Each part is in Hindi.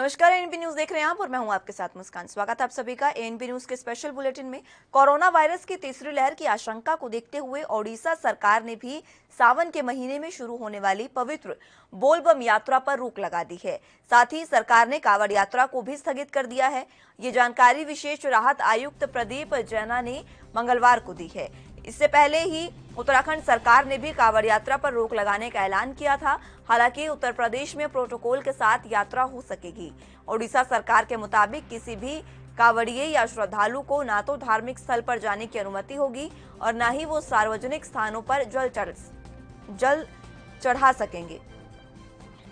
नमस्कार, एएनपी न्यूज देख रहे हैं आप और मैं हूं आपके साथ मुस्कान। स्वागत है आप सभी का एएनपी न्यूज के स्पेशल बुलेटिन में। कोरोना वायरस की तीसरी लहर की आशंका को देखते हुए ओडिशा सरकार ने भी सावन के महीने में शुरू होने वाली पवित्र बोलबम यात्रा पर रोक लगा दी है। साथ ही सरकार ने कांवड़ यात्रा को भी स्थगित कर दिया है। ये जानकारी विशेष राहत आयुक्त प्रदीप जैना ने मंगलवार को दी है। इससे पहले ही उत्तराखंड सरकार ने भी कांवड़ यात्रा पर रोक लगाने का ऐलान किया था। हालांकि उत्तर प्रदेश में प्रोटोकॉल के साथ यात्रा हो सकेगी। ओडिशा सरकार के मुताबिक किसी भी कांवड़िए या श्रद्धालु को ना तो धार्मिक स्थल पर जाने की अनुमति होगी और न ही वो सार्वजनिक स्थानों पर जल चढ़ा सकेंगे।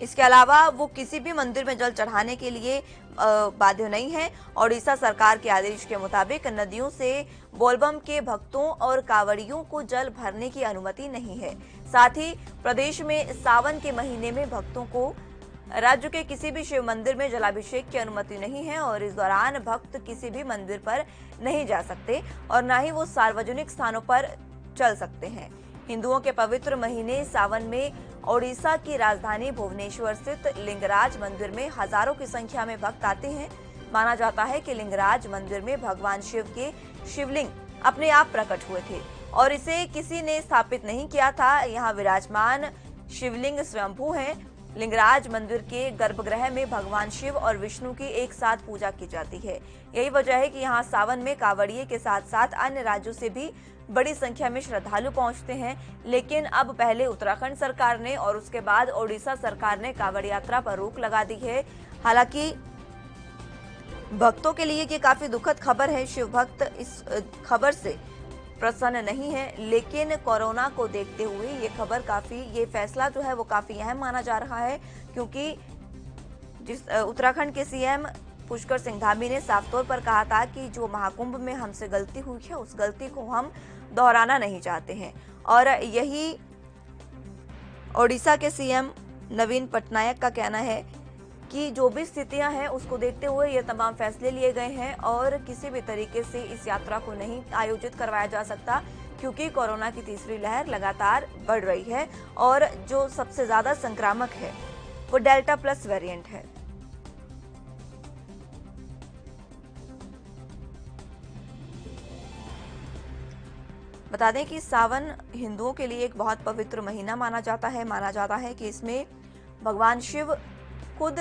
इसके अलावा वो किसी भी मंदिर में जल चढ़ाने के लिए बाध्य नहीं है। ओडिशा सरकार के आदेश के मुताबिक नदियों से बोलबम के भक्तों और कांवड़ियों को जल भरने की अनुमति नहीं है। साथ ही प्रदेश में सावन के महीने में भक्तों को राज्य के किसी भी शिव मंदिर में जलाभिषेक की अनुमति नहीं है और इस दौरान भक्त किसी भी मंदिर पर नहीं जा सकते और न ही वो सार्वजनिक स्थानों पर चल सकते हैं। हिंदुओं के पवित्र महीने सावन में ओडिशा की राजधानी भुवनेश्वर स्थित लिंगराज मंदिर में हजारों की संख्या में भक्त आते हैं। माना जाता है कि लिंगराज मंदिर में भगवान शिव के शिवलिंग अपने आप प्रकट हुए थे और इसे किसी ने स्थापित नहीं किया था। यहाँ विराजमान शिवलिंग स्वयंभू हैं। लिंगराज मंदिर के गर्भगृह में भगवान शिव और विष्णु की एक साथ पूजा की जाती है। यही वजह है कि यहाँ सावन में कांवड़िए के साथ साथ अन्य राज्यों से भी बड़ी संख्या में श्रद्धालु पहुंचते हैं। लेकिन अब पहले उत्तराखंड सरकार ने और उसके बाद ओडिशा सरकार ने कांवड़ यात्रा पर रोक लगा दी है। हालांकि भक्तों के लिए ये काफी दुखद खबर है। शिव भक्त इस खबर से प्रसन्न नहीं है, लेकिन कोरोना को देखते हुए ये फैसला जो है वो काफी अहम माना जा रहा है, क्योंकि उत्तराखंड के सीएम पुष्कर सिंह धामी ने साफ तौर पर कहा था कि जो महाकुंभ में हमसे गलती हुई है उस गलती को हम दोहराना नहीं चाहते हैं। और यही ओडिशा के सीएम नवीन पटनायक का कहना है कि जो भी स्थितियां हैं उसको देखते हुए ये तमाम फैसले लिए गए हैं और किसी भी तरीके से इस यात्रा को नहीं आयोजित करवाया जा सकता, क्योंकि कोरोना की तीसरी लहर लगातार बढ़ रही है और जो सबसे ज्यादा संक्रामक है वो डेल्टा प्लस वेरिएंट है। बता दें कि सावन हिंदुओं के लिए एक बहुत पवित्र महीना माना जाता है कि इसमें भगवान शिव खुद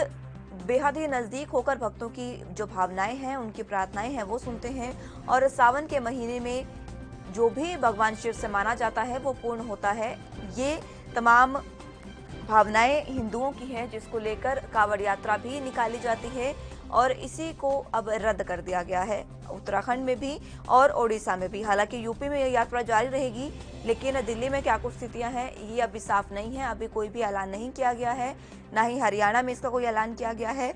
बेहद ही नजदीक होकर भक्तों की जो भावनाएं हैं, उनकी प्रार्थनाएं हैं वो सुनते हैं और सावन के महीने में जो भी भगवान शिव से माना जाता है वो पूर्ण होता है। ये तमाम भावनाएं हिंदुओं की हैं, जिसको लेकर कांवड़ यात्रा भी निकाली जाती है और इसी को अब रद्द कर दिया गया है उत्तराखंड में भी और ओडिशा में भी। हालांकि यूपी में यह यात्रा जारी रहेगी, लेकिन दिल्ली में क्या कुछ स्थितियां हैं ये अभी साफ नहीं है। अभी कोई भी ऐलान नहीं किया गया है, ना ही हरियाणा में इसका कोई ऐलान किया गया है।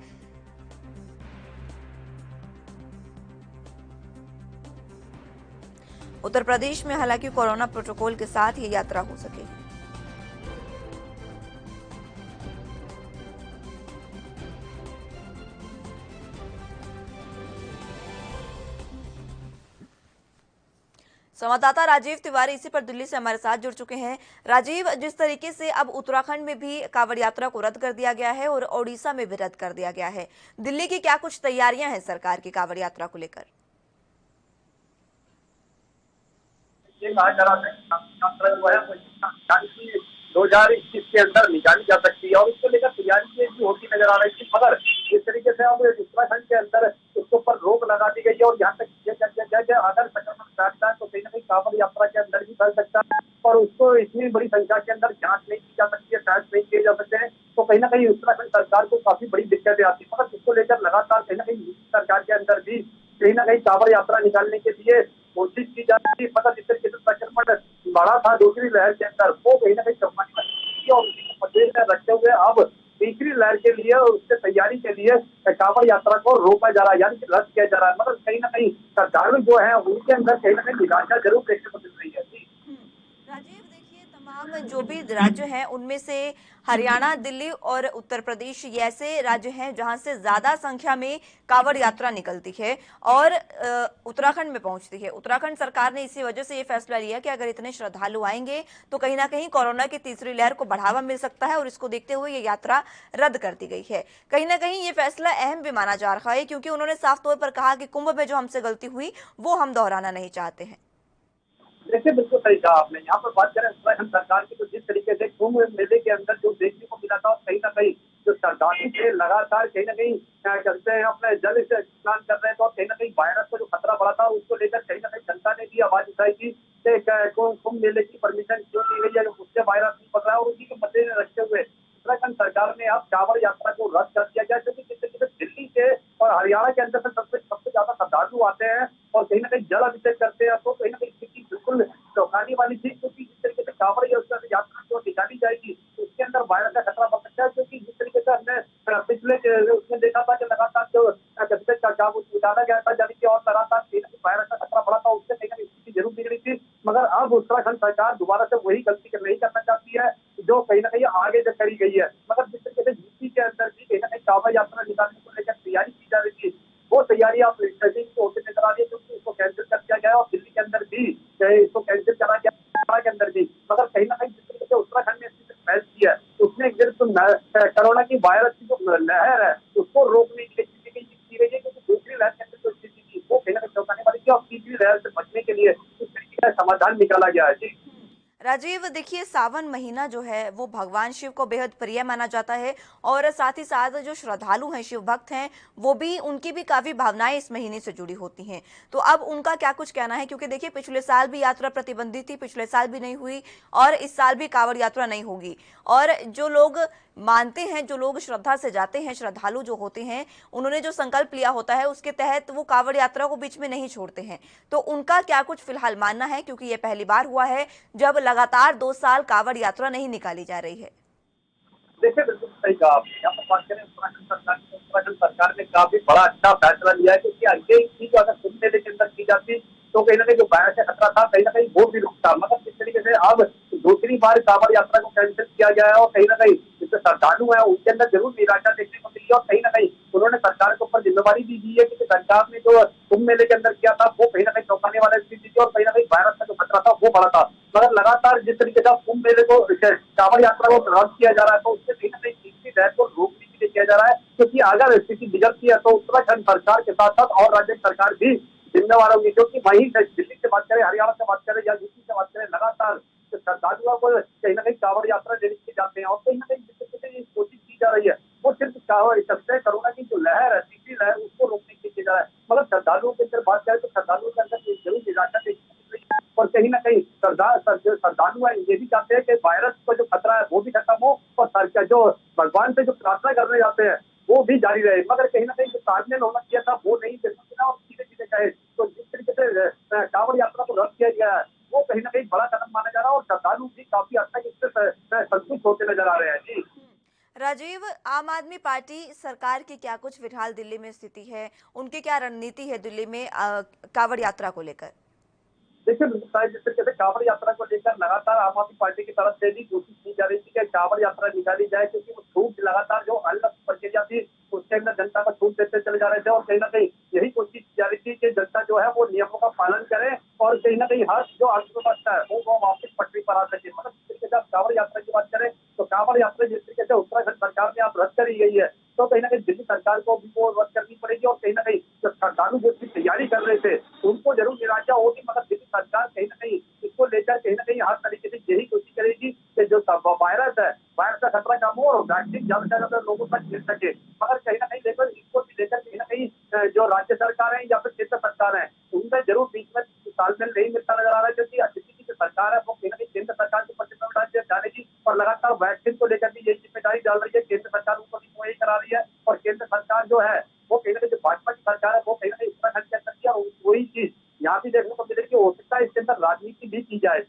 उत्तर प्रदेश में हालांकि कोरोना प्रोटोकॉल के साथ ये यात्रा हो सकेगी। संवाददाता राजीव तिवारी इसी पर दिल्ली से हमारे साथ जुड़ चुके हैं। राजीव, जिस तरीके से अब उत्तराखंड में भी कांवड़ यात्रा को रद्द कर दिया गया है और ओडिशा में भी रद्द कर दिया गया है, दिल्ली की क्या कुछ तैयारियां हैं सरकार की कांवड़ यात्रा को लेकर? दो 2021 के अंदर निकाली जा सकती है और उसको लेकर तैयारी भी होती नजर आ रही थी, मगर इस तरीके से अब उत्तराखंड के अंदर उसके ऊपर रोक लगा दी गई है और यहाँ तक अगर संक्रमण फैलता है तो कहीं ना कहीं कांवड़ यात्रा के अंदर भी फैल सकता है और उसको इतनी बड़ी संख्या के अंदर जांच नहीं की जा सकती है, टेस्ट नहीं किए जा सकते हैं, तो कहीं ना कहीं उत्तराखंड सरकार को काफी बड़ी दिक्कतें आती है। मगर इसको लेकर लगातार कहीं ना कहीं सरकार के अंदर भी कहीं ना कहीं कांवड़ यात्रा निकालने के लिए कोशिश की जा रही है। मतलब जिस तरीके से संक्रमण बढ़ा था दूसरी लहर के अंदर, वो कहीं ना कहीं संभालने और उसी को मद्देनजर में रखते हुए अब तीसरी लहर के लिए और उसके तैयारी के लिए कांवड़ यात्रा को रोका जा रहा है, यानी कि रद्द किया जा रहा है। मतलब कहीं ना कहीं श्रद्धालु जो है उनके अंदर कहीं ना कहीं निराशा जरूर देखने को मिल रही है। राजीव, देखिए तमाम तमाम जो भी राज्य हैं उनमें से हरियाणा, दिल्ली और उत्तर प्रदेश ये ऐसे राज्य हैं जहां से ज्यादा संख्या में कांवड़ यात्रा निकलती है और उत्तराखंड में पहुंचती है। उत्तराखंड सरकार ने इसी वजह से ये फैसला लिया कि अगर इतने श्रद्धालु आएंगे तो कहीं ना कहीं कोरोना की तीसरी लहर को बढ़ावा मिल सकता है और इसको देखते हुए ये यात्रा रद्द कर दी गई है। कहीं ना कहीं ये फैसला अहम भी माना जा रहा है क्योंकि उन्होंने साफ तौर पर कहा कि कुंभ में जो हमसे गलती हुई वो हम दोहराना नहीं चाहते हैं। देखिए, बिल्कुल सही कहा आपने। यहाँ पर बात करें उत्तराखंड सरकार की, तो जिस तरीके से कुंभ मेले के अंदर जो देखने को मिला था, कहीं ना कहीं जो श्रद्धालु थे लगातार कहीं ना कहीं क्या करते हैं, अपने जल से स्नान कर रहे थे और कहीं ना कहीं वायरस का जो खतरा बढ़ा था उसको लेकर कहीं ना कहीं जनता ने भी आवाज उठाई थी कि कुंभ मेले की परमिशन क्यों दी गई है, उससे वायरस नहीं पड़ रहा है। और उसी के मद्देनजर रखते हुए उत्तराखंड सरकार ने अब कांवड़ यात्रा को रद्द कर दिया गया, क्योंकि जिस तरीके से दिल्ली के और हरियाणा के अंदर से सबसे ज्यादा श्रद्धालु आते हैं और कहीं ना कहीं जल अभिषेक करते हैं, तो कहीं ना कहीं स्थिति बिल्कुल चौंकाने वाली थी। क्योंकि जिस तरीके से कांवड़ यात्रा जो निकाली जाएगी उसके अंदर वायरस का खतरा बढ़ सकता है, क्योंकि जिस तरीके से हमने पिछले उसमें देखा था कि लगातार जो अभिषेक का चाबू उतारा गया था, यानी कि और लगातार कहीं ना कहीं वायरस का खतरा बढ़ा था, उससे कहीं ना कहीं स्थिति जरूर बिगड़ी थी। मगर अब उत्तराखंड सरकार दोबारा से वही गलती नहीं करना चाहती है जो कहीं ना कहीं आगे जो करी गई है। मगर जिस तरीके से यूपी के अंदर भी कहीं ना कहीं कांवड़ यात्रा निकालने को लेकर तैयारी की जा रही थी, वो तैयारी आप होते नजर आ रही है, क्योंकि उसको कैंसिल कर दिया गया है। और दिल्ली के अंदर भी इसको कैंसिल करा गया, हरियाणा के अंदर भी। मगर कहीं ना कहीं जिस तरीके से उत्तराखंड ने पहल की है, उसने सिर्फ कोरोना की वायरस की जो लहर है उसको रोकने के लिए की गई है, क्योंकि दूसरी लहर के अंदर जो स्थिति थी वो कहीं ना कहीं चौंकाने वाली थी और तीसरी लहर से बचने के लिए इस तरीके का समाधान निकाला गया है। जी राजीव, देखिए सावन महीना जो है वो भगवान शिव को बेहद प्रिय माना जाता है और साथ ही साथ जो श्रद्धालु हैं, शिव भक्त हैं, वो भी उनकी भी काफी भावनाएं इस महीने से जुड़ी होती हैं। तो अब उनका क्या कुछ कहना है, क्योंकि देखिए पिछले साल भी यात्रा प्रतिबंधित थी, पिछले साल भी नहीं हुई और इस साल भी कांवड़ यात्रा नहीं होगी। और जो लोग मानते हैं, जो लोग श्रद्धा से जाते हैं, श्रद्धालु जो होते हैं, उन्होंने जो संकल्प लिया होता है उसके तहत वो कांवड़ यात्रा को बीच में नहीं छोड़ते हैं। तो उनका क्या कुछ फिलहाल मानना है, क्योंकि ये पहली बार हुआ है जब लगातार 2 साल कांवड़ यात्रा नहीं निकाली जा रही है। देखिए, बिल्कुल सही कहा आपने। यहाँ पर बात करें उत्तराखंड सरकार की, तो उत्तराखंड सरकार ने काफी बड़ा अच्छा फैसला लिया है, क्योंकि आगे की जो अगर कुंभ मेले के अंदर की जाती तो कहीं ना कहीं जो वायरस का खतरा था कहीं ना कहीं वो भी रुकता। मगर जिस तरीके से अब दूसरी बार कांवड़ यात्रा को कैंसिल किया गया है और कहीं ना कहीं जिससे श्रद्धालु है उनके अंदर जरूर निराशा देखने को मिली है। और कहीं ना कहीं उन्होंने सरकार के ऊपर जिम्मेवारी भी दी है, क्योंकि सरकार ने जो कुंभ मेले के अंदर किया था वो कहीं ना कहीं चौंकाने वाला स्थिति थी और कहीं ना कहीं वायरस का जो खतरा था वो बड़ा था। मगर लगातार जिस तरीके से कुंभ मेले को कांवड़ यात्रा को रद्द किया जा रहा है, तो उससे कहीं ना कहीं तीसरी लहर को रोकने के लिए किया जा रहा है। क्योंकि अगर स्थिति बिगड़ती है तो उत्तराखंड सरकार के साथ साथ और राज्य सरकार भी जिम्मेवार होंगी, क्योंकि वहीं से दिल्ली से बात करें, हरियाणा से बात करें या यूपी से बात करें, लगातार श्रद्धालुओं को कहीं ना कहीं कांवड़ यात्रा देने के जाते हैं। और कहीं ना कहीं जिस तरीके से कोशिश की जा रही है वो सिर्फ सबसे कोरोना की जो लहर है, तीसरी लहर, उसको रोकने के लिए किया जा रहा है। मगर श्रद्धालुओं की अगर बात करें तो श्रद्धालुओं के अंदर जरूर निराशा देखने को मिल रही है। और कहीं ना कहीं श्रद्धालु है ये भी चाहते हैं कि वायरस का जो खतरा है वो भी खत्म हो और जो भगवान से जो प्रार्थना करने जाते हैं वो भी जारी रहे। मगर कहीं ना कहीं जो तालमेल होना चाहिए था वो नहीं मिला और सीधे सीधे कहे तो जिस तरीके से कांवड़ यात्रा को रद्द किया गया है वो कहीं ना कहीं बड़ा कदम माना जा रहा है और श्रद्धालु भी काफी हद तक इससे संतुष्ट होते नजर आ रहे हैं। जी राजीव, आम आदमी पार्टी सरकार की क्या कुछ फिलहाल दिल्ली में स्थिति है, उनकी क्या रणनीति है दिल्ली में कांवड़ यात्रा को लेकर? देखिए, जिस तरीके से कांवड़ यात्रा को लेकर लगातार आम आदमी पार्टी की तरफ से भी कोशिश की जा रही थी कि कांवड़ यात्रा निकाली जाए, क्योंकि वो छूट लगातार जो अलग प्रक्रिया थी उसके अंदर जनता को छूट देते चले जा रहे थे। और कहीं ना कहीं यही कोशिश की जा रही थी कि जनता जो है वो नियमों का पालन करे और कहीं ना कहीं हर जो अर्थव्यवस्था है वो वापस पटरी पर आ सके। मतलब जिस तरीके से आप कांवड़ यात्रा की बात करें तो कांवड़ यात्रा जिस तरीके से उत्तराखंड सरकार ने आप रद्द करी गई है, तो कहीं ना कहीं दिल्ली सरकार को भी वो रद्द करनी पड़ेगी। और कहीं ना कहीं जो श्रद्धालु जो इसकी तैयारी कर रहे थे उनको जरूर निराशा होगी। मगर दिल्ली सरकार कहीं ना कहीं इसको लेकर कहीं ना कहीं हर तरीके से यही कोशिश करेगी कि जो वायरस है, वायरस का खतरा कम हो और वैक्सीन ज्यादा से ज्यादा लोगों तक मिल सके। मगर कहीं ना कहीं लेकर इसको लेकर कहीं ना कहीं जो राज्य सरकार है या फिर केंद्र सरकार है उनमें जरूर बीच में तालमेल नहीं मिलता नजर आ रहा है, क्योंकि दिल्ली की जो सरकार है वो कहीं ना कहीं केंद्र सरकार के ऊपर जिम्मेदारी डालेगी और लगातार वैक्सीन को लेकर भी यही जिम्मेदारी डाल रही है। केंद्र सरकार ऊपर भी वही करा रही है और केंद्र सरकार जो है वो कहीं ना कहीं जो भाजपा की सरकार है वो कहीं ना कहीं उत्तराखंड के अंदर किया वही चीज यहाँ भी देखने को मिलेगी। हो सकता है इसके अंदर राजनीति भी की जाए।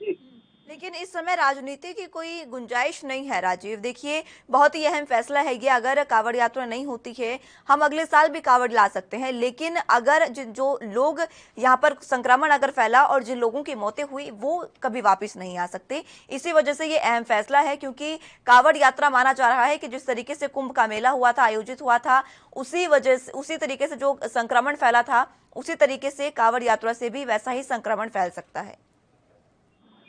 लेकिन इस समय राजनीति की कोई गुंजाइश नहीं है राजीव। देखिए, बहुत ही अहम फैसला है ये। अगर कांवड़ यात्रा नहीं होती है, हम अगले साल भी कांवड़ ला सकते हैं, लेकिन अगर जो लोग यहाँ पर संक्रमण अगर फैला और जिन लोगों की मौतें हुई वो कभी वापस नहीं आ सकते। इसी वजह से ये अहम फैसला है, क्योंकि कांवड़ यात्रा माना जा रहा है कि जिस तरीके से कुंभ का मेला हुआ था, आयोजित हुआ था, उसी वजह से, उसी तरीके से जो संक्रमण फैला था, उसी तरीके से कांवड़ यात्रा से भी वैसा ही संक्रमण फैल सकता है।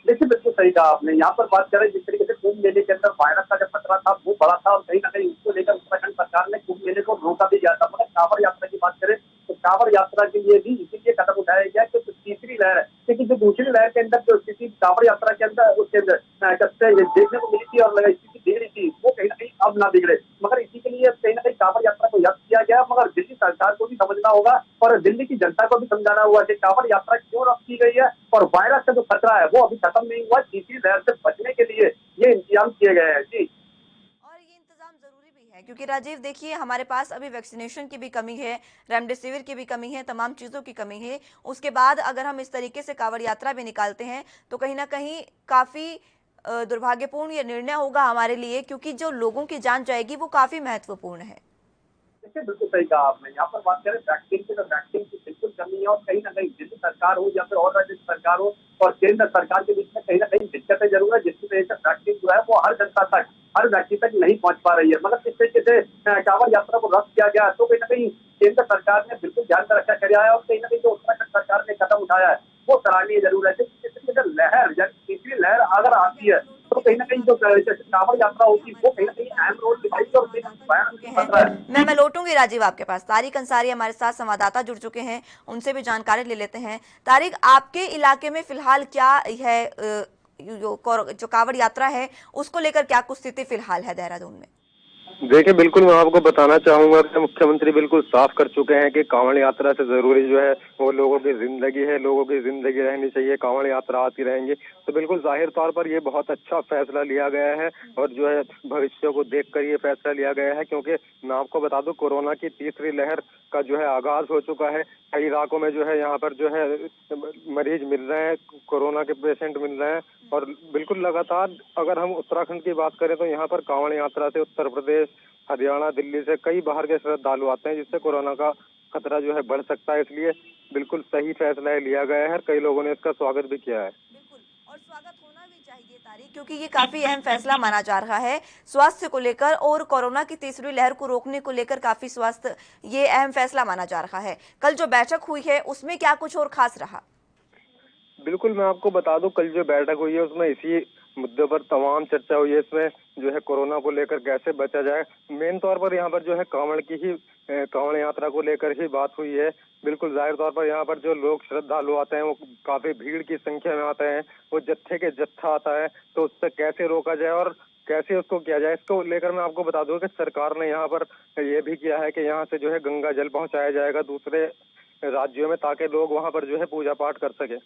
देखिए, बिल्कुल सही कहा आपने। यहाँ पर बात करें जिस तरीके से कुंभ मेले के अंदर वायरस का जो खतरा था वो बड़ा था, और कहीं ना कहीं उसको लेकर उत्तराखंड सरकार ने कुंभ मेले को रोका भी गया था। मगर कांवड़ यात्रा की बात करें तो कांवड़ यात्रा के लिए भी इसीलिए कदम उठाया गया कि जो तीसरी लहर है, क्योंकि जो दूसरी लहर के अंदर जो स्थिति कांवड़ यात्रा के अंदर उसके अंदर देखने को मिली थी और स्थिति बिगड़ी थी, वो कहीं ना कहीं अब ना बिगड़े। मगर इसी के लिए कहीं ना कहीं कांवड़ यात्रा को रद्द किया गया। मगर दिल्ली सरकार को भी समझना होगा और दिल्ली की जनता को भी समझाना होगा कि कांवड़ यात्रा क्यों रद्द की गई है, और वायरस का जो खतरा है वो अभी खत्म नहीं हुआ। तीसरी लहर से बचने के लिए ये इंतजाम किए गए हैं। जी, और ये इंतजाम जरूरी भी है, क्योंकि राजीव देखिए, हमारे पास अभी वैक्सीनेशन की भी कमी है, रेमडेसिविर की भी कमी है, तमाम चीज़ों की कमी है। उसके बाद अगर हम इस तरीके से कांवड़ यात्रा भी निकालते हैं तो कहीं ना कहीं काफ़ी दुर्भाग्यपूर्ण ये निर्णय होगा हमारे लिए, क्योंकि जो लोगों की जान जाएगी वो काफ़ी महत्वपूर्ण है। देखिए, बिल्कुल सही कहा आपने। यहाँ पर बात करें वैक्सीन की, तो वैक्सीन की बिल्कुल कमी है, और कहीं ना कहीं दिल्ली सरकार हो या फिर और राज्य सरकार हो और केंद्र सरकार के बीच में कहीं ना कहीं दिक्कतें जरूर है, जिसकी वजह से वैक्सीन जो है वो हर जनता तक, हर व्यक्ति तक नहीं पहुंच पा रही है। मतलब किस तरीके से कांवड़ यात्रा को रद्द किया गया, तो कहीं ना कहीं केंद्र सरकार ने बिल्कुल ध्यान में रखा किया है, और कहीं ना कहीं जो उत्तराखंड सरकार ने कदम उठाया है वो सराहनीय जरूर है। जिस तरीके से लहर यानी तीसरी लहर अगर आती है तो कहीं ना कहीं जो कांवड़ यात्रा होगी वो कहीं ना कहीं अहम रोल निभाएगी, और कहीं ना कहीं वायरस चुके का हैं। खतरा है। मैं लौटूंगी राजीव आपके पास। तारिक अंसारी हमारे साथ संवाददाता जुड़ चुके हैं, उनसे भी जानकारी ले लेते हैं। तारिक, आपके इलाके में फिलहाल क्या है, जो कांवड़ यात्रा है उसको लेकर क्या कुछ स्थिति फिलहाल है देहरादून में? देखिए, बिल्कुल मैं आपको बताना चाहूंगा कि मुख्यमंत्री बिल्कुल साफ कर चुके हैं कि कांवड़ यात्रा से जरूरी जो है वो लोगों की जिंदगी है, लोगों की जिंदगी रहनी चाहिए। कांवड़ यात्रा आती रहेंगी, तो बिल्कुल जाहिर तौर पर ये बहुत अच्छा फैसला लिया गया है, और जो है भविष्य को देखकर ये फैसला लिया गया है। क्योंकि मैं आपको बता दूं, कोरोना की तीसरी लहर का जो है आगाज हो चुका है। कई इलाकों में जो है यहाँ पर जो है मरीज मिल रहे हैं, कोरोना के पेशेंट मिल रहे हैं, और बिल्कुल लगातार अगर हम उत्तराखंड की बात करें तो यहाँ पर कांवड़ यात्रा से उत्तर प्रदेश, हरियाणा, दिल्ली से कई बाहर के श्रद्धालु आते हैं, जिससे कोरोना का खतरा जो है बढ़ सकता है। इसलिए बिल्कुल सही फैसला लिया गया है, कई लोगों ने इसका स्वागत भी किया है। बिल्कुल, और स्वागत होना भी चाहिए तारिक, क्योंकि ये काफी अहम फैसला माना जा रहा है स्वास्थ्य को लेकर, और कोरोना की तीसरी लहर को रोकने को लेकर काफी स्वास्थ्य ये अहम फैसला माना जा रहा है। कल जो बैठक हुई है उसमें क्या कुछ और खास रहा? बिल्कुल मैं आपको बता दूं, कल जो बैठक हुई है उसमें इसी मुद्दे पर तमाम चर्चा हुई है। इसमें जो है कोरोना को लेकर कैसे बचा जाए, मेन तौर पर यहाँ पर जो है कांवड़ यात्रा को लेकर ही बात हुई है। बिल्कुल जाहिर तौर पर यहाँ पर जो लोग श्रद्धालु आते हैं वो काफी भीड़ की संख्या में आते हैं, वो जत्थे के जत्था आता है, तो उससे कैसे रोका जाए और कैसे उसको किया जाए, इसको लेकर मैं आपको बता दूं कि सरकार ने यहाँ पर ये भी किया है कि यहाँ से जो है गंगा जल पहुंचाया जाएगा दूसरे राज्यों में, ताकि लोग वहां पर जो है पूजा पाठ कर सके।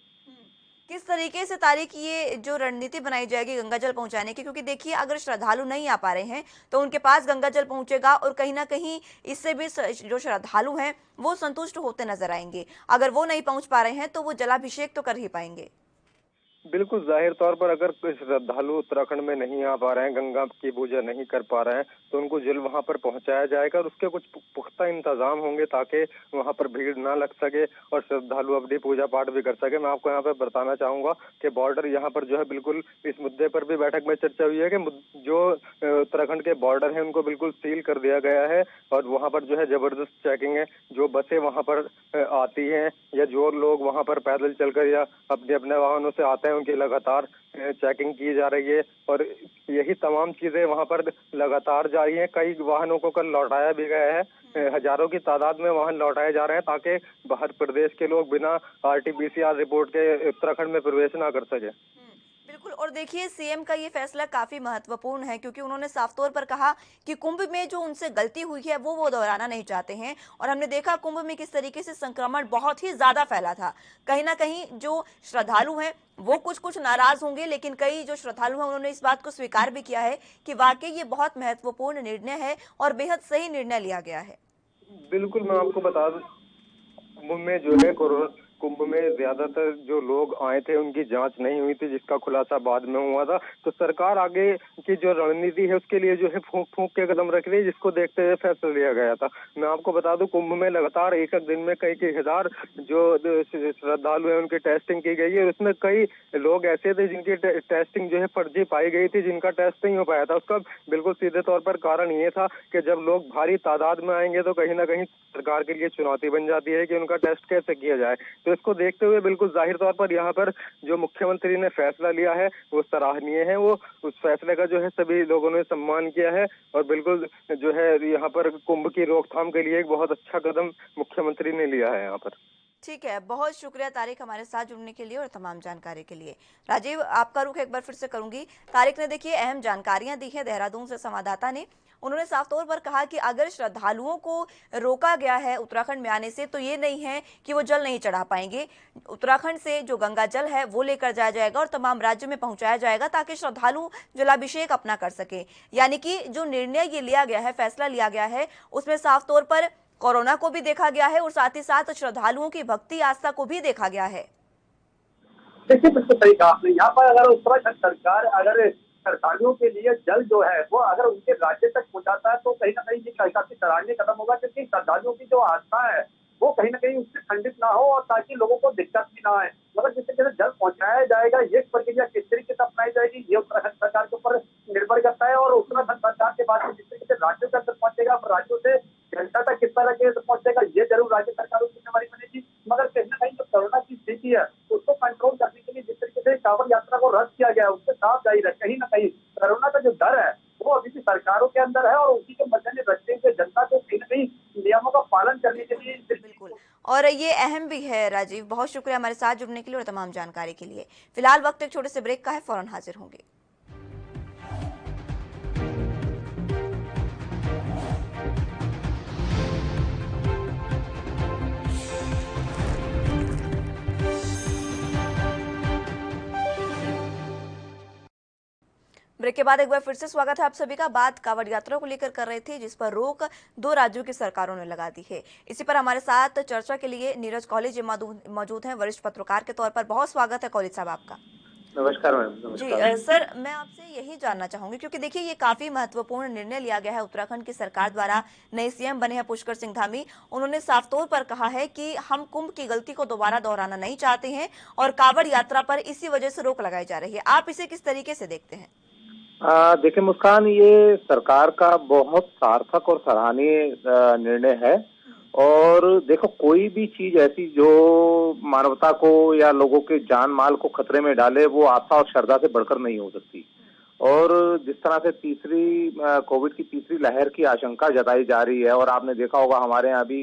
किस तरीके से तारीख ये जो रणनीति बनाई जाएगी गंगा जल पहुंचाने की, क्योंकि देखिए अगर श्रद्धालु नहीं आ पा रहे हैं तो उनके पास गंगा जल पहुंचेगा, और कहीं ना कहीं इससे भी जो श्रद्धालु हैं वो संतुष्ट होते नजर आएंगे। अगर वो नहीं पहुंच पा रहे हैं तो वो जलाभिषेक तो कर ही पाएंगे। बिल्कुल जाहिर तौर पर अगर कोई श्रद्धालु उत्तराखंड में नहीं आ पा रहे हैं, गंगा की पूजा नहीं कर पा रहे हैं, तो उनको जल वहां पर पहुंचाया जाएगा, और उसके कुछ पुख्ता इंतजाम होंगे ताकि वहां पर भीड़ ना लग सके और श्रद्धालु अपनी पूजा पाठ भी कर सके। मैं आपको यहाँ पे बताना चाहूंगा कि बॉर्डर यहाँ पर जो है बिल्कुल इस मुद्दे पर भी बैठक में चर्चा हुई है कि जो उत्तराखंड के बॉर्डर है उनको बिल्कुल सील कर दिया गया है, और वहाँ पर जो है जबरदस्त चेकिंग है। जो बसें वहाँ पर आती हैं या जो लोग वहाँ पर पैदल चलकर या अपने अपने वाहनों से आते हैं, उनकी लगातार चेकिंग की जा रही है, और यही तमाम चीजें वहां पर लगातार जारी हैं। कई वाहनों को कल लौटाया भी गया है, हजारों की तादाद में वाहन लौटाए जा रहे हैं ताकि बाहर प्रदेश के लोग बिना RT-PCR रिपोर्ट के उत्तराखंड में प्रवेश ना कर सके। बिल्कुल, और देखिए सीएम का ये फैसला काफी महत्वपूर्ण है, क्योंकि उन्होंने साफ तौर पर कहा कि कुंभ में जो उनसे गलती हुई है वो दोहराना नहीं चाहते हैं। और हमने देखा कुंभ में किस तरीके से संक्रमण बहुत ही ज्यादा फैला था। कहीं ना कहीं जो श्रद्धालु हैं वो कुछ कुछ नाराज होंगे, लेकिन कई जो श्रद्धालु हैं उन्होंने इस बात को स्वीकार भी किया है कि वाकई ये बहुत महत्वपूर्ण निर्णय है और बेहद सही निर्णय लिया गया है। बिल्कुल मैं आपको बता दूं, कुंभ में जो है कुंभ में ज्यादातर जो लोग आए थे उनकी जांच नहीं हुई थी, जिसका खुलासा बाद में हुआ था। तो सरकार आगे की जो रणनीति है उसके लिए जो है फूंक फूंक के कदम रख रही है, जिसको देखते हुए फैसला लिया गया था। मैं आपको बता दूं, कुंभ में लगातार एक दिन में कई हजार जो श्रद्धालु हैं उनकी टेस्टिंग की गई है। उसमें कई लोग ऐसे थे जिनकी टेस्टिंग जो है फर्जी पाई गई थी, जिनका टेस्ट नहीं हो पाया था। उसका बिल्कुल सीधे तौर पर कारण ये था कि जब लोग भारी तादाद में आएंगे तो कहीं ना कहीं सरकार के लिए चुनौती बन जाती है कि उनका टेस्ट कैसे किया जाए। तो इसको देखते हुए बिल्कुल जाहिर तौर पर यहाँ पर जो मुख्यमंत्री ने फैसला लिया है वो सराहनीय है। वो उस फैसले का जो है सभी लोगों ने सम्मान किया है और बिल्कुल जो है यहाँ पर कुंभ की रोकथाम के लिए एक बहुत अच्छा कदम मुख्यमंत्री ने लिया है यहाँ पर। ठीक है, बहुत शुक्रिया तारिक हमारे साथ जुड़ने के लिए और तमाम जानकारी के लिए। राजीव, आपका रुख एक बार फिर से करूंगी। तारिक ने देखिए अहम जानकारियां दी है देहरादून से संवाददाता ने। उन्होंने साफ तौर पर कहा कि अगर श्रद्धालुओं को रोका गया है उत्तराखंड में आने से तो ये नहीं है कि वो जल नहीं चढ़ा पाएंगे। उत्तराखंड से जो गंगा जल है वो लेकर जाया जाएगा और तमाम राज्य में पहुंचाया जाएगा ताकि श्रद्धालु जलाभिषेक अपना कर सके। यानी कि जो निर्णय ये लिया गया है, फैसला लिया गया है, उसमें साफ तौर पर कोरोना को भी देखा गया है और साथ ही साथ श्रद्धालुओं की भक्ति आस्था को भी देखा गया है। देखिए, बिल्कुल सही कहा आपने। यहाँ पर अगर उत्तराखंड सरकार अगर श्रद्धालुओं के लिए जल जो है वो अगर उनके राज्य तक पहुंचाता है तो कहीं ना कहीं ये काफी सराहनीय कदम होगा, क्योंकि श्रद्धालुओं की जो आस्था है वो कहीं ना कहीं उससे खंडित ना हो और ताकि लोगों को दिक्कत भी ना आए। मगर जिस तरीके से जल पहुंचाया जाएगा, ये प्रक्रिया किस तरीके से अपनाई जाएगी ये उत्तराखंड सरकार के ऊपर निर्भर करता है। और उत्तराखंड सरकार के बाद जिस तरीके से राज्यों के अंदर पहुंचेगा, राज्यों से जनता तक किस तरह के पहुंचेगा, ये जरूर राज्य सरकारों की जिम्मेवारी बनेगी। मगर कहीं ना कहीं जो कोरोना की स्थिति है उसको कंट्रोल करने के लिए जिस तरीके से कांवड़ यात्रा को रद्द किया गया है, उससे साफ जाहिर है कहीं ना कहीं कोरोना का जो डर है वो अभी भी सरकारों के अंदर है और उसी के मद्देनजर रखते हुए जनता को कहीं ना कहीं नियमों का पालन करने के लिए। बिल्कुल, और ये अहम भी है। राजीव, बहुत शुक्रिया हमारे साथ जुड़ने के लिए और तमाम जानकारी के लिए। फिलहाल वक्त एक छोटे से ब्रेक का है, फौरन हाजिर होंगे। ब्रेक के बाद एक बार फिर से स्वागत है आप सभी का। बात कांवड़ यात्रा को लेकर कर रहे थे, जिस पर रोक 2 राज्यों की सरकारों ने लगा दी है। इसी पर हमारे साथ चर्चा के लिए नीरज कॉलेज मौजूद हैं, वरिष्ठ पत्रकार के तौर पर। बहुत स्वागत है कॉलेज साहब आपका। नमस्कार मैम। जी सर, मैं आपसे यही जानना चाहूंगी क्योंकि देखिए ये काफी महत्वपूर्ण निर्णय लिया गया है उत्तराखंड की सरकार द्वारा। नए सीएम बने हैं पुष्कर सिंह धामी। उन्होंने साफ तौर पर कहा है कि हम कुंभ की गलती को दोबारा दोहराना नहीं चाहते हैं और कांवड़ यात्रा पर इसी वजह से रोक लगाई जा रही है। आप इसे किस तरीके से देखते हैं? देखिए मुस्कान, ये सरकार का बहुत सार्थक और सराहनीय निर्णय है। और देखो, कोई भी चीज ऐसी जो मानवता को या लोगों के जान माल को खतरे में डाले वो आस्था और श्रद्धा से बढ़कर नहीं हो सकती। और जिस तरह से कोविड की तीसरी लहर की आशंका जताई जा रही है, और आपने देखा होगा हमारे यहाँ भी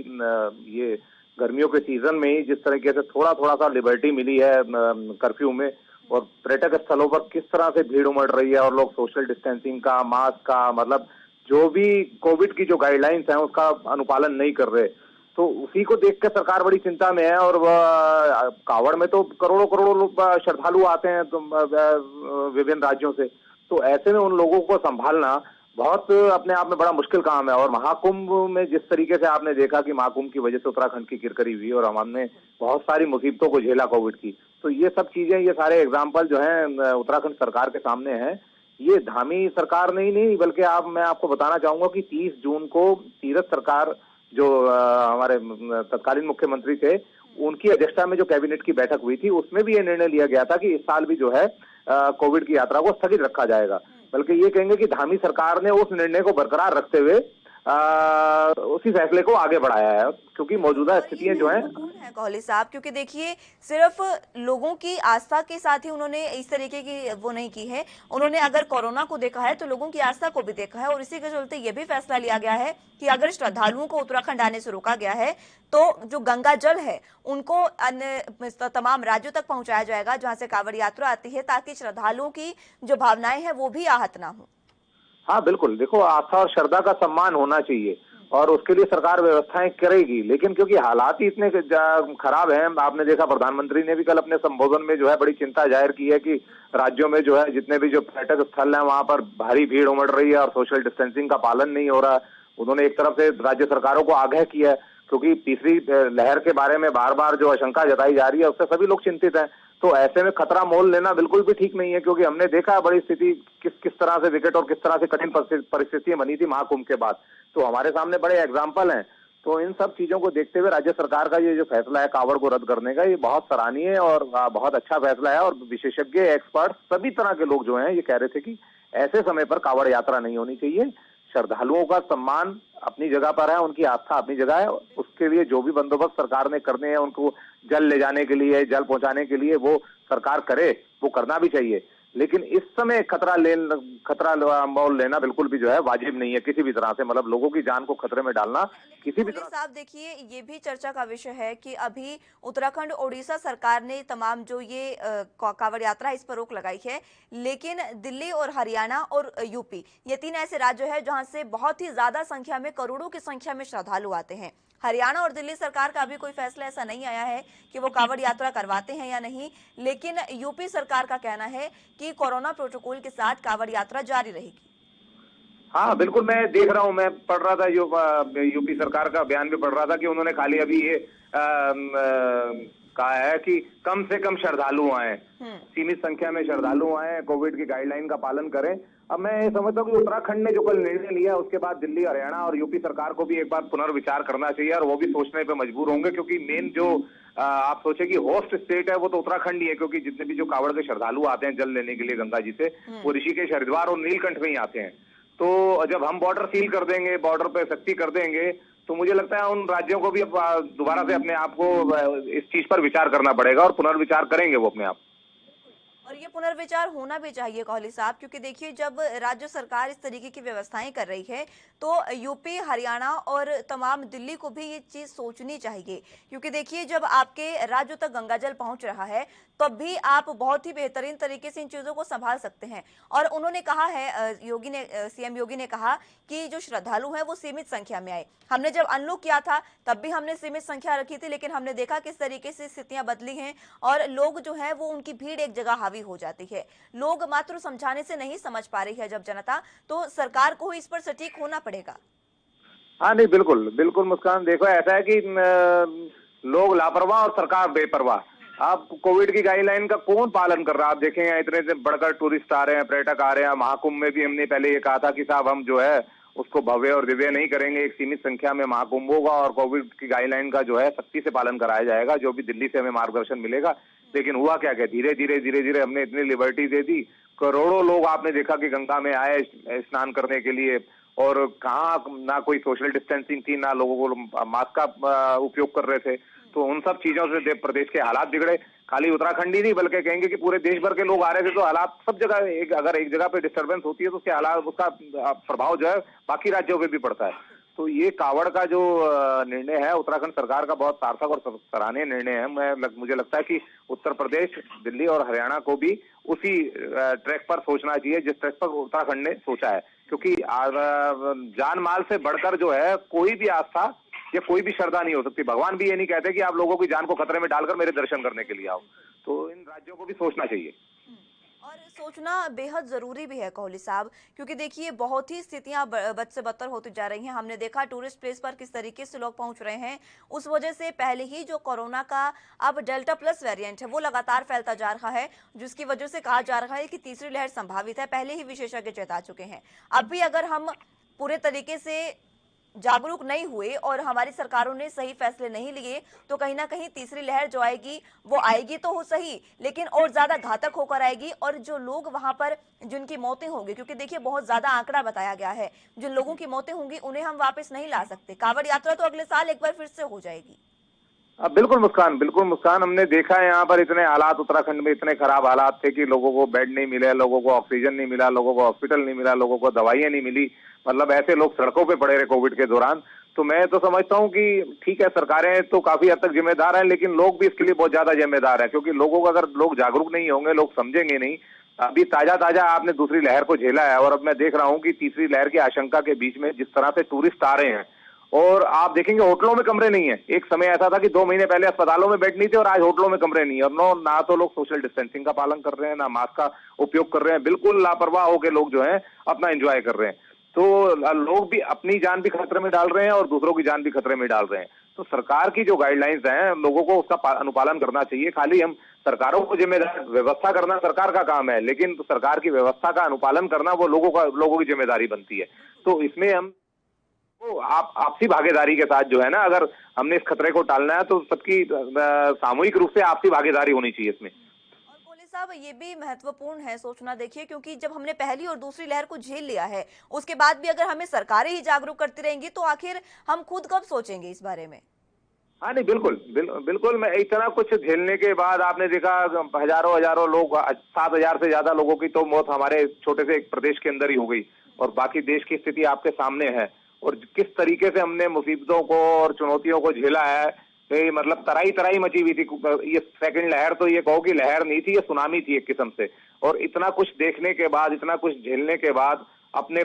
ये गर्मियों के सीजन में ही जिस तरीके से थोड़ा थोड़ा सा लिबर्टी मिली है कर्फ्यू में, और पर्यटक स्थलों पर किस तरह से भीड़ उमड़ रही है और लोग सोशल डिस्टेंसिंग का, मास्क का, मतलब जो भी कोविड की जो गाइडलाइंस हैं उसका अनुपालन नहीं कर रहे, तो उसी को देख के सरकार बड़ी चिंता में है। और कांवड़ में तो करोड़ों करोड़ों लोग श्रद्धालु आते हैं विभिन्न राज्यों से, तो ऐसे में उन लोगों को संभालना बहुत अपने आप में बड़ा मुश्किल काम है। और महाकुंभ में जिस तरीके से आपने देखा कि महाकुंभ की वजह से उत्तराखंड की किरकिरी हुई और हमने बहुत सारी मुसीबतों को झेला कोविड की, तो ये सब चीजें, ये सारे एग्जाम्पल जो हैं उत्तराखंड सरकार के सामने हैं। ये धामी सरकार नहीं बल्कि मैं आपको बताना चाहूंगा कि 30 जून को तीरथ सरकार जो हमारे तत्कालीन मुख्यमंत्री थे, उनकी अध्यक्षता में जो कैबिनेट की बैठक हुई थी उसमें भी ये निर्णय लिया गया था कि इस साल भी जो है कोविड की यात्रा को स्थगित रखा जाएगा। बल्कि ये कहेंगे कि धामी सरकार ने उस निर्णय को बरकरार रखते हुए उसी फैसले को आगे बढ़ाया है, क्योंकि मौजूदा स्थितियां जो हैं कोहली साहब, क्योंकि देखिए सिर्फ लोगों की आस्था के साथ ही उन्होंने इस तरीके की वो नहीं की है, उन्होंने अगर कोरोना को देखा है तो लोगों की आस्था को भी देखा है। और इसी के चलते ये भी फैसला लिया गया है कि अगर श्रद्धालुओं को उत्तराखंड आने से रोका गया है तो जो गंगा जल है उनको अन्य तमाम राज्यों तक पहुंचाया जाएगा जहां से कांवड़ यात्रा आती है, ताकि श्रद्धालुओं की जो भावनाएं हैं वो भी आहत ना हो। हाँ बिल्कुल, देखो आस्था और श्रद्धा का सम्मान होना चाहिए और उसके लिए सरकार व्यवस्थाएं करेगी, लेकिन क्योंकि हालात ही इतने खराब हैं, आपने देखा प्रधानमंत्री ने भी कल अपने संबोधन में जो है बड़ी चिंता जाहिर की है कि राज्यों में जो है जितने भी जो पर्यटक स्थल हैं वहां पर भारी भीड़ उमड़ रही है और सोशल डिस्टेंसिंग का पालन नहीं हो रहा। उन्होंने एक तरफ से राज्य सरकारों को आगाह किया है क्योंकि तीसरी लहर के बारे में बार बार जो आशंका जताई जा रही है उससे सभी लोग चिंतित हैं। तो ऐसे में खतरा मोल लेना बिल्कुल भी ठीक नहीं है, क्योंकि हमने देखा है बड़ी स्थिति किस तरह से विकट और किस तरह से कठिन परिस्थितियां बनी थी महाकुंभ के बाद। तो हमारे सामने बड़े एग्जाम्पल हैं। तो इन सब चीजों को देखते हुए राज्य सरकार का ये जो फैसला है कावड़ को रद्द करने का, ये बहुत सराहनीय और बहुत अच्छा फैसला है। और विशेषज्ञ, एक्सपर्ट, सभी तरह के लोग जो हैं ये कह रहे थे कि ऐसे समय पर कावड़ यात्रा नहीं होनी चाहिए। श्रद्धालुओं का सम्मान अपनी जगह पर है, उनकी आस्था अपनी जगह है। उसके लिए जो भी बंदोबस्त सरकार ने करने हैं, उनको जल ले जाने के लिए, जल पहुंचाने के लिए, वो सरकार करे, वो करना भी चाहिए। लेकिन इस समय खतरा मोल लेना बिल्कुल भी जो है वाजिब नहीं है किसी भी तरह से। मतलब लोगों की जान को खतरे में डालना किसी भी तरह से। साहब देखिए, ये भी चर्चा का विषय है कि अभी उत्तराखंड ओडिशा सरकार ने तमाम जो ये कावड़ यात्रा इस पर रोक लगाई है, लेकिन दिल्ली और हरियाणा और यूपी, ये 3 ऐसे राज्य हैं जहां से बहुत ही ज्यादा संख्या में, करोड़ों की संख्या में श्रद्धालु आते हैं। हरियाणा और दिल्ली सरकार का अभी कोई फैसला ऐसा नहीं आया है कि वो कावड़ यात्रा करवाते हैं या नहीं, लेकिन यूपी सरकार का कहना है कि कोरोना प्रोटोकॉल के साथ कावड़ यात्रा जारी रहेगी। हाँ बिल्कुल, मैं देख रहा हूँ, मैं पढ़ रहा था यूपी सरकार का बयान भी पढ़ रहा था कि उन्होंने खाली अभी ये कहा है कि कम से कम श्रद्धालु आए, सीमित संख्या में श्रद्धालु आए, कोविड की गाइडलाइन का पालन करें। अब मैं ये समझता हूँ कि उत्तराखंड ने जो कल निर्णय लिया उसके बाद दिल्ली, हरियाणा और यूपी सरकार को भी एक बार पुनर्विचार करना चाहिए, और वो भी सोचने पे मजबूर होंगे। क्योंकि मेन जो आप सोचे कि होस्ट स्टेट है वो तो उत्तराखंड ही है, क्योंकि जितने भी जो कावड़ के श्रद्धालु आते हैं जल लेने के लिए गंगा जी से, वो ऋषिकेश, हरिद्वार और नीलकंठ में ही आते हैं। तो जब हम बॉर्डर सील कर देंगे, बॉर्डर पे सख्ती कर देंगे, तो मुझे लगता है उन राज्यों को भी दोबारा से अपने आप को इस चीज पर विचार करना पड़ेगा, और पुनर्विचार करेंगे वो अपने आप। और ये पुनर्विचार होना भी चाहिए कोहली साहब, क्योंकि देखिए जब राज्य सरकार इस तरीके की व्यवस्थाएं कर रही है तो यूपी, हरियाणा और तमाम दिल्ली को भी ये चीज सोचनी चाहिए। क्योंकि देखिए जब आपके राज्यों तक गंगा जल पहुंच रहा है तब भी आप बहुत ही बेहतरीन तरीके से इन चीजों को संभाल सकते हैं। और उन्होंने कहा है, सीएम योगी ने कहा कि जो श्रद्धालु हैं वो सीमित संख्या में आए। हमने जब अनलॉक किया था तब भी हमने सीमित संख्या रखी थी, लेकिन हमने देखा किस तरीके से स्थितियां बदली हैं और लोग जो है वो, उनकी भीड़ एक जगह हावी हो जाती है। लोग मात्र समझाने से नहीं समझ पा रही है जब जनता, तो सरकार को इस पर सटीक होना पड़ेगा। हाँ नहीं, बिल्कुल बिल्कुल मुस्कान, देखो ऐसा है कि लोग लापरवाह और सरकार बेपरवाह। आप कोविड की गाइडलाइन का कौन पालन कर रहा है? आप देखें इतने बढ़कर टूरिस्ट आ रहे हैं, पर्यटक आ रहे हैं। महाकुंभ में भी हमने पहले ये कहा था कि साहब हम जो है उसको भव्य और दिव्य नहीं करेंगे, एक सीमित संख्या में महाकुंभ होगा और कोविड की गाइडलाइन का जो है सख्ती से पालन कराया जाएगा, जो भी दिल्ली से हमें मार्गदर्शन मिलेगा। लेकिन हुआ क्या, धीरे धीरे हमने इतनी लिबर्टी दे दी। करोड़ों लोग आपने देखा कि गंगा में आए स्नान करने के लिए, और कहाँ ना कोई सोशल डिस्टेंसिंग थी, ना लोगों को मास्क का उपयोग कर रहे थे। तो उन सब चीजों से प्रदेश के हालात बिगड़े। खाली उत्तराखंड ही नहीं बल्कि कहेंगे कि पूरे देश भर के लोग आ रहे थे, तो हालात सब जगह, अगर एक जगह पे डिस्टर्बेंस होती है तो उसके हालात, उसका प्रभाव जो है बाकी राज्यों पे भी पड़ता है। तो ये कावड़ का जो निर्णय है उत्तराखंड सरकार का बहुत सार्थक और सराहनीय निर्णय है। मुझे लगता है कि उत्तर प्रदेश, दिल्ली और हरियाणा को भी उसी ट्रैक पर सोचना चाहिए जिस ट्रैक पर उत्तराखंड ने सोचा है। क्योंकि जान माल से बढ़कर जो है कोई भी आस्था या कोई भी श्रद्धा नहीं हो सकती। भगवान भी ये नहीं कहते कि आप लोगों की जान को खतरे में डालकर मेरे दर्शन करने के लिए आओ। तो इन राज्यों को भी सोचना चाहिए, और सोचना बेहद जरूरी भी है कोहली साहब, क्योंकि देखिए बहुत ही स्थितियां बद से बदतर होती जा रही हैं। हमने देखा टूरिस्ट प्लेस पर किस तरीके से लोग पहुंच रहे हैं। उस वजह से पहले ही जो कोरोना का अब डेल्टा प्लस वेरिएंट है वो लगातार फैलता जा रहा है, जिसकी वजह से कहा जा रहा है कि तीसरी लहर संभावित है। पहले ही विशेषज्ञ चेता चुके हैं। अब भी अगर हम पूरे तरीके से जागरूक नहीं हुए और हमारी सरकारों ने सही फैसले नहीं लिए तो कहीं ना कहीं तीसरी लहर जो आएगी वो आएगी तो हो सही, लेकिन और ज्यादा घातक होकर आएगी। और जो लोग वहां पर जिनकी मौतें होंगी, क्योंकि देखिए बहुत ज्यादा आंकड़ा बताया गया है, जिन लोगों की मौतें होंगी उन्हें हम वापस नहीं ला सकते। कांवड़ यात्रा तो अगले साल एक बार फिर से हो जाएगी। बिल्कुल मुस्कान, हमने देखा है यहाँ पर इतने हालात, उत्तराखंड में इतने खराब हालात थे कि लोगों को बेड नहीं मिले, लोगों को ऑक्सीजन नहीं मिला, लोगों को हॉस्पिटल नहीं मिला, लोगों को दवाइयां नहीं मिली। मतलब ऐसे लोग सड़कों पे पड़े रहे कोविड के दौरान। तो मैं तो समझता हूँ कि ठीक है, सरकारें तो काफी हद तक जिम्मेदार हैं, लेकिन लोग भी इसके लिए बहुत ज्यादा जिम्मेदार हैं। क्योंकि लोगों को, अगर लोग जागरूक नहीं होंगे, लोग समझेंगे नहीं। अभी ताजा आपने दूसरी लहर को झेला है, और अब मैं देख रहा हूँ कि तीसरी लहर की आशंका के बीच में जिस तरह से टूरिस्ट आ रहे हैं, और आप देखेंगे होटलों में कमरे नहीं है। एक समय ऐसा था कि 2 महीने पहले अस्पतालों में बेड नहीं थे, और आज होटलों में कमरे नहीं है। और ना तो लोग सोशल डिस्टेंसिंग का पालन कर रहे हैं, ना मास्क का उपयोग कर रहे हैं। बिल्कुल लापरवाह होकर लोग जो है अपना एंजॉय कर रहे हैं। तो लोग भी अपनी जान भी खतरे में डाल रहे हैं और दूसरों की जान भी खतरे में डाल रहे हैं। तो सरकार की जो गाइडलाइंस हैं लोगों को उसका अनुपालन करना चाहिए। खाली हम सरकारों को जिम्मेदार, व्यवस्था करना सरकार का काम है, लेकिन तो सरकार की व्यवस्था का अनुपालन करना वो लोगों की जिम्मेदारी बनती है। तो इसमें हम तो आपसी भागीदारी के साथ जो है ना, अगर हमने इस खतरे को टालना है तो सबकी सामूहिक रूप से आपसी भागीदारी होनी चाहिए इसमें। और कोहली साहब, ये भी महत्वपूर्ण है सोचना, देखिए, क्योंकि जब हमने पहली और दूसरी लहर को झेल लिया है, उसके बाद भी अगर हमें सरकारें ही जागरूक करती रहेंगी तो आखिर हम खुद कब सोचेंगे इस बारे में? हाँ नहीं, बिल्कुल मैं इतना कुछ झेलने के बाद आपने देखा हजारों लोग, 7,000 से ज्यादा लोगों की तो मौत हमारे छोटे से एक प्रदेश के अंदर ही हो गई, और बाकी देश की स्थिति आपके सामने है। और किस तरीके से हमने मुसीबतों को और चुनौतियों को झेला है, ये मतलब तराई मची हुई थी। ये सेकंड लहर तो ये कहो कि लहर नहीं थी, ये सुनामी थी एक किस्म से। और इतना कुछ देखने के बाद, इतना कुछ झेलने के बाद अपने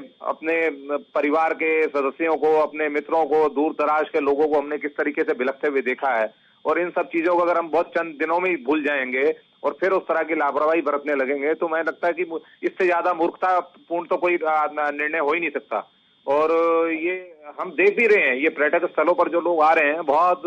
परिवार के सदस्यों को, अपने मित्रों को, दूर दराज के लोगों को हमने किस तरीके से बिलखते हुए देखा है। और इन सब चीजों को अगर हम बहुत चंद दिनों में ही भूल जाएंगे और फिर उस तरह की लापरवाही बरतने लगेंगे, तो मैं लगता है कि इससे ज्यादा मूर्खतापूर्ण तो कोई निर्णय हो ही नहीं सकता। और ये हम देख भी रहे हैं, ये पर्यटक स्थलों पर जो लोग आ रहे हैं, बहुत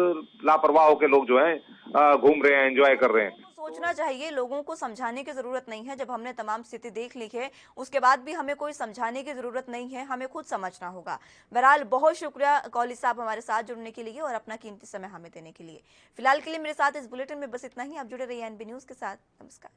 लापरवाह होकर लोग जो हैं घूम रहे हैं, एंजॉय कर रहे हैं। सोचना चाहिए, लोगों को समझाने की जरूरत नहीं है। जब हमने तमाम स्थिति देख ली है, उसके बाद भी हमें कोई समझाने की जरूरत नहीं है, हमें खुद समझना होगा। बहरहाल, बहुत शुक्रिया कोहली साहब हमारे साथ जुड़ने के लिए और अपना कीमती समय हमें देने के लिए। फिलहाल के लिए मेरे साथ इस बुलेटिन में बस इतना ही। आप जुड़े रहिए एनबी न्यूज के साथ। नमस्कार।